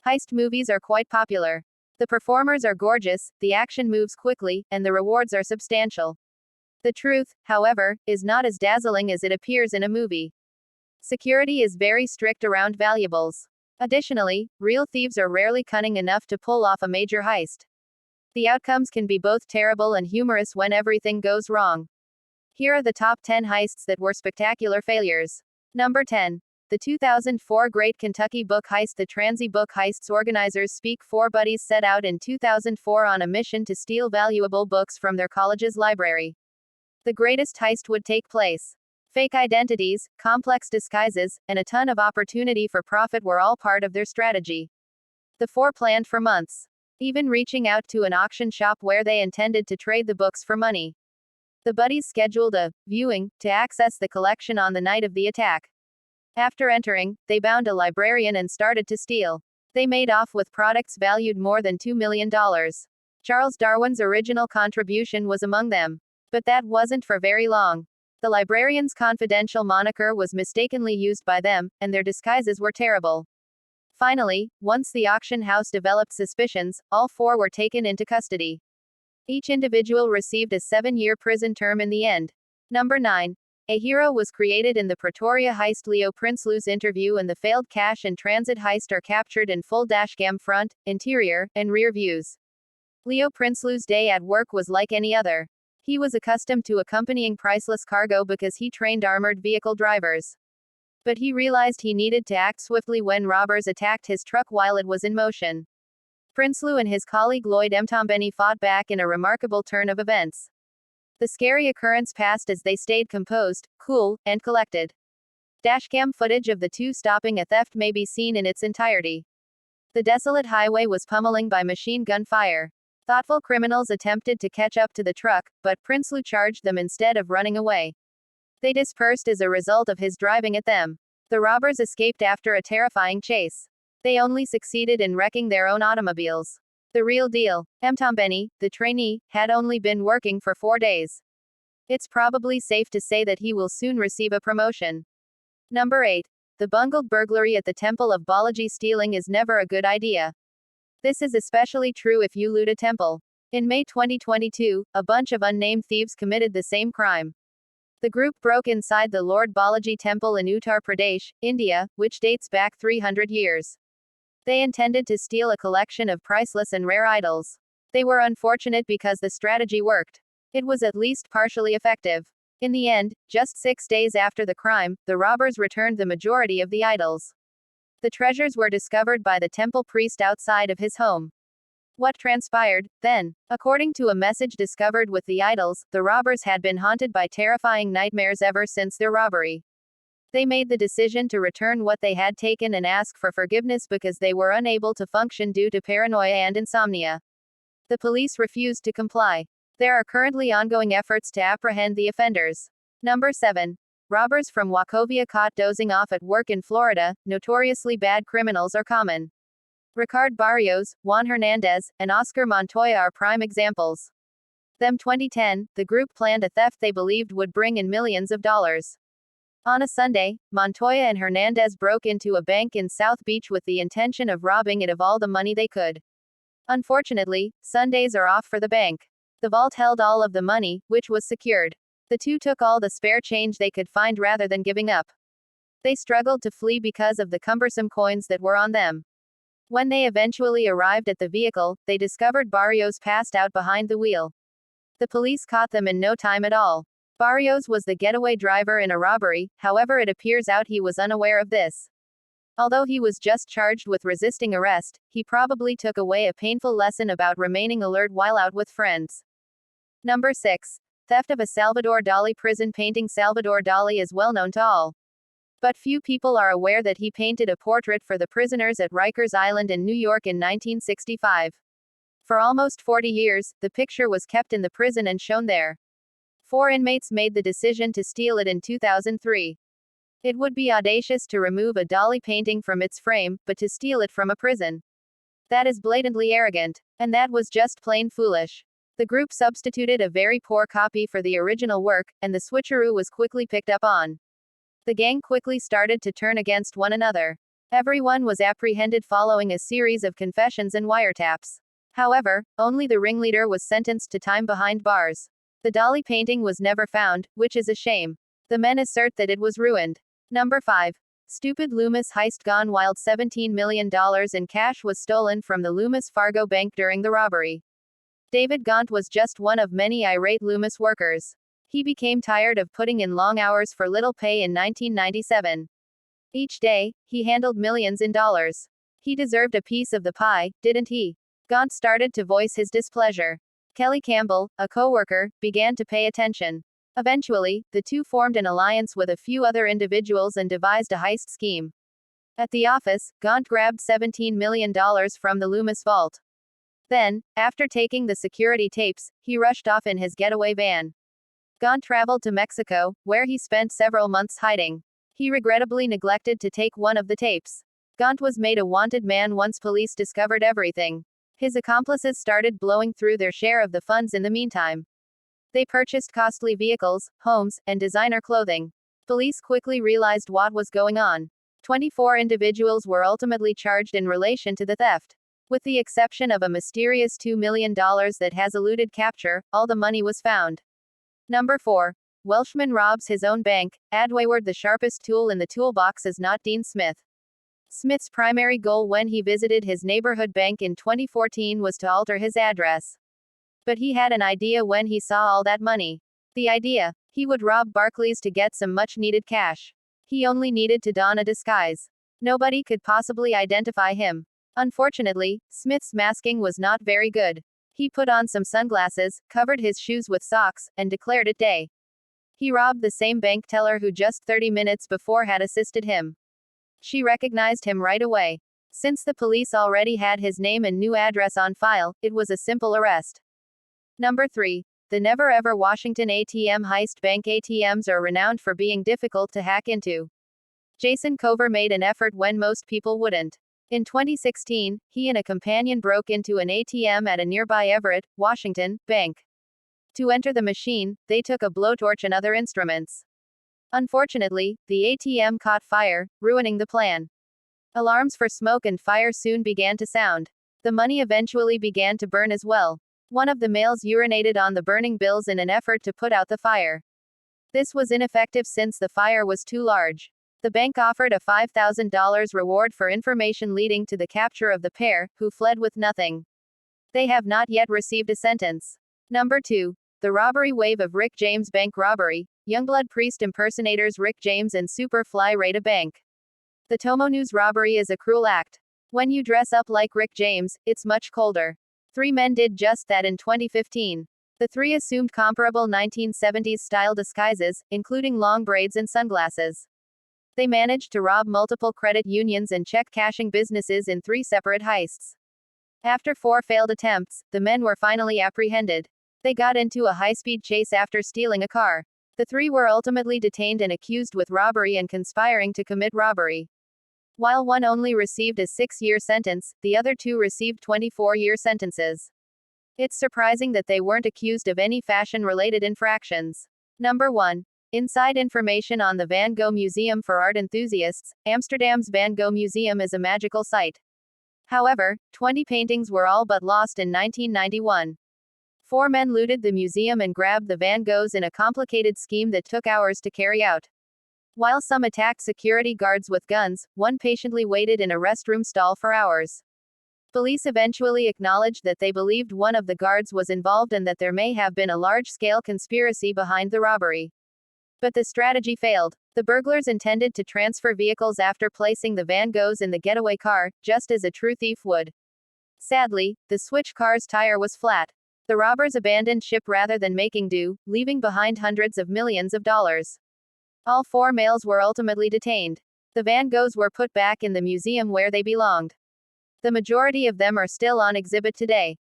Heist movies are quite popular. The performers are gorgeous, the action moves quickly, and the rewards are substantial. The truth, however, is not as dazzling as it appears in a movie. Security is very strict around valuables. Additionally, real thieves are rarely cunning enough to pull off a major heist. The outcomes can be both terrible and humorous when everything goes wrong. Here are the top 10 heists that were spectacular failures. Number 10. The 2004 Great Kentucky Book Heist. The Transy Book Heists organizers speak four buddies set out in 2004 on a mission to steal valuable books from their college's library. The greatest heist would take place. Fake identities, complex disguises, and a ton of opportunity for profit were all part of their strategy. The four planned for months, even reaching out to an auction shop where they intended to trade the books for money. The buddies scheduled a viewing to access the collection on the night of the attack. After entering, they bound a librarian and started to steal. They made off with products valued more than $2 million. Charles Darwin's original contribution was among them. But that wasn't for very long. The librarian's confidential moniker was mistakenly used by them, and their disguises were terrible. Finally, once the auction house developed suspicions, all four were taken into custody. Each individual received a 7-year prison term in the end. Number 9. A hero was created in the Pretoria heist. Leo Prinsloo's interview and the failed cash and transit heist are captured in full dashcam front, interior, and rear views. Leo Prinsloo's day at work was like any other. He was accustomed to accompanying priceless cargo because he trained armored vehicle drivers. But he realized he needed to act swiftly when robbers attacked his truck while it was in motion. Prinsloo and his colleague Lloyd Mtombeni fought back in a remarkable turn of events. The scary occurrence passed as they stayed composed, cool, and collected. Dashcam footage of the two stopping a theft may be seen in its entirety. The desolate highway was pummeling by machine gun fire. Thoughtful criminals attempted to catch up to the truck, but Prinsloo charged them instead of running away. They dispersed as a result of his driving at them. The robbers escaped after a terrifying chase. They only succeeded in wrecking their own automobiles. The real deal. Mtombeni, the trainee, had only been working for 4 days. It's probably safe to say that he will soon receive a promotion. Number 8. The bungled burglary at the Temple of Balaji. Stealing is never a good idea. This is especially true if you loot a temple. In May 2022, a bunch of unnamed thieves committed the same crime. The group broke inside the Lord Balaji temple in Uttar Pradesh, India, which dates back 300 years. They intended to steal a collection of priceless and rare idols. They were unfortunate because the strategy worked. It was at least partially effective. In the end, just 6 days after the crime, the robbers returned the majority of the idols. The treasures were discovered by the temple priest outside of his home. What transpired, then? According to a message discovered with the idols, the robbers had been haunted by terrifying nightmares ever since their robbery. They made the decision to return what they had taken and ask for forgiveness because they were unable to function due to paranoia and insomnia. The police refused to comply. There are currently ongoing efforts to apprehend the offenders. Number 7. Robbers from Wachovia caught dozing off at work in Florida. Notoriously bad criminals are common. Ricard Barrios, Juan Hernandez, and Oscar Montoya are prime examples. Them 2010, the group planned a theft they believed would bring in millions of dollars. On a Sunday, Montoya and Hernandez broke into a bank in South Beach with the intention of robbing it of all the money they could. Unfortunately, Sundays are off for the bank. The vault held all of the money, which was secured. The two took all the spare change they could find rather than giving up. They struggled to flee because of the cumbersome coins that were on them. When they eventually arrived at the vehicle, they discovered Barrios passed out behind the wheel. The police caught them in no time at all. Barrios was the getaway driver in a robbery, however it appears out he was unaware of this. Although he was just charged with resisting arrest, he probably took away a painful lesson about remaining alert while out with friends. Number 6. Theft of a Salvador Dali prison painting. Salvador Dali is well known to all. But few people are aware that he painted a portrait for the prisoners at Rikers Island in New York in 1965. For almost 40 years, the picture was kept in the prison and shown there. 4 inmates made the decision to steal it in 2003. It would be audacious to remove a Dali painting from its frame, but to steal it from a prison. That is blatantly arrogant. And that was just plain foolish. The group substituted a very poor copy for the original work, and the switcheroo was quickly picked up on. The gang quickly started to turn against one another. Everyone was apprehended following a series of confessions and wiretaps. However, only the ringleader was sentenced to time behind bars. The Dali painting was never found, which is a shame. The men assert that it was ruined. Number 5. Stupid Loomis heist gone wild. $17 million in cash was stolen from the Loomis Fargo Bank during the robbery. David Gaunt was just one of many irate Loomis workers. He became tired of putting in long hours for little pay in 1997. Each day, he handled millions in dollars. He deserved a piece of the pie, didn't he? Gaunt started to voice his displeasure. Kelly Campbell, a co-worker, began to pay attention. Eventually, the two formed an alliance with a few other individuals and devised a heist scheme. At the office, Gaunt grabbed $17 million from the Loomis vault. Then, after taking the security tapes, he rushed off in his getaway van. Gaunt traveled to Mexico, where he spent several months hiding. He regrettably neglected to take one of the tapes. Gaunt was made a wanted man once police discovered everything. His accomplices started blowing through their share of the funds in the meantime. They purchased costly vehicles, homes, and designer clothing. Police quickly realized what was going on. 24 individuals were ultimately charged in relation to the theft. With the exception of a mysterious $2 million that has eluded capture, all the money was found. Number 4. Welshman robs his own bank. Adwayward. The sharpest tool in the toolbox is not Dean Smith. Smith's primary goal when he visited his neighborhood bank in 2014 was to alter his address. But he had an idea when he saw all that money. The idea: he would rob Barclays to get some much-needed cash. He only needed to don a disguise. Nobody could possibly identify him. Unfortunately, Smith's masking was not very good. He put on some sunglasses, covered his shoes with socks, and declared it day. He robbed the same bank teller who just 30 minutes before had assisted him. She recognized him right away. Since the police already had his name and new address on file, it was a simple arrest. Number 3. The Never Ever Washington ATM heist. Bank ATMs are renowned for being difficult to hack into. Jason Cover made an effort when most people wouldn't. In 2016, he and a companion broke into an ATM at a nearby Everett, Washington, bank. To enter the machine, they took a blowtorch and other instruments. Unfortunately, the ATM caught fire, ruining the plan. Alarms for smoke and fire soon began to sound. The money eventually began to burn as well. One of the males urinated on the burning bills in an effort to put out the fire. This was ineffective since the fire was too large. The bank offered a $5,000 reward for information leading to the capture of the pair, who fled with nothing. They have not yet received a sentence. Number 2. The robbery wave of Rick James bank robbery. Youngblood priest impersonators Rick James and Superfly raid a bank. The Tomo News robbery is a cruel act. When you dress up like Rick James, it's much colder. 3 men did just that in 2015. The 3 assumed comparable 1970s-style disguises, including long braids and sunglasses. They managed to rob multiple credit unions and check-cashing businesses in 3 separate heists. After 4 failed attempts, the men were finally apprehended. They got into a high-speed chase after stealing a car. The 3 were ultimately detained and accused with robbery and conspiring to commit robbery. While one only received a 6-year sentence, the other 2 received 24-year sentences. It's surprising that they weren't accused of any fashion-related infractions. Number 1. Inside information on the Van Gogh Museum for art enthusiasts. Amsterdam's Van Gogh Museum is a magical site. However, 20 paintings were all but lost in 1991. 4 men looted the museum and grabbed the Van Goghs in a complicated scheme that took hours to carry out. While some attacked security guards with guns, one patiently waited in a restroom stall for hours. Police eventually acknowledged that they believed one of the guards was involved and that there may have been a large-scale conspiracy behind the robbery. But the strategy failed. The burglars intended to transfer vehicles after placing the Van Goghs in the getaway car, just as a true thief would. Sadly, the switch car's tire was flat. The robbers abandoned ship rather than making do, leaving behind hundreds of millions of dollars. All 4 males were ultimately detained. The Van Goghs were put back in the museum where they belonged. The majority of them are still on exhibit today.